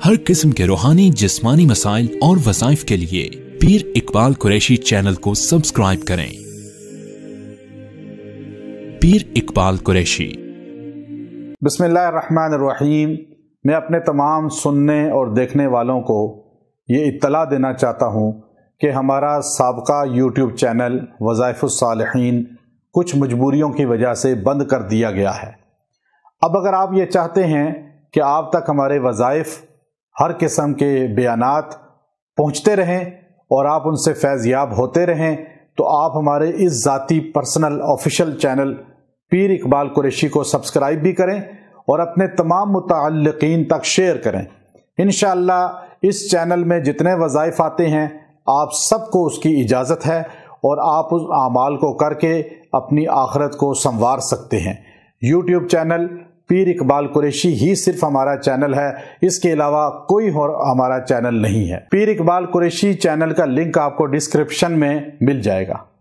हर किस्म के रूहानी जिस्मानी मसाइल और वज़ाइफ के लिए पीर इकबाल कुरैशी चैनल को सब्सक्राइब करें। पीर इकबाल कुरैशी। बिस्मिल्लाहिर्रहमानिर्रहीम। मैं अपने तमाम सुनने और देखने वालों को ये इत्तला देना चाहता हूँ कि हमारा साबका यूट्यूब चैनल वज़ाइफुस सालिहीन कुछ मजबूरियों की वजह से बंद कर दिया गया है। अब अगर आप ये चाहते हैं कि आप तक हमारे वज़ाइफ हर किस्म के बयानात पहुँचते रहें और आप उनसे फैज़याब होते रहें, तो आप हमारे इस ज़ाती पर्सनल ऑफिशियल चैनल पीर इकबाल कुरैशी को सब्सक्राइब भी करें और अपने तमाम मुतअल्लिक़ीन तक शेयर करें। इंशाअल्लाह इस चैनल में जितने वज़ाइफ आते हैं आप सबको उसकी इजाज़त है और आप उस आमाल को करके अपनी आखिरत को संवार सकते हैं। यूट्यूब चैनल पीर इकबाल कुरैशी ही सिर्फ हमारा चैनल है, इसके अलावा कोई और हमारा चैनल नहीं है। पीर इकबाल कुरैशी चैनल का लिंक आपको डिस्क्रिप्शन में मिल जाएगा।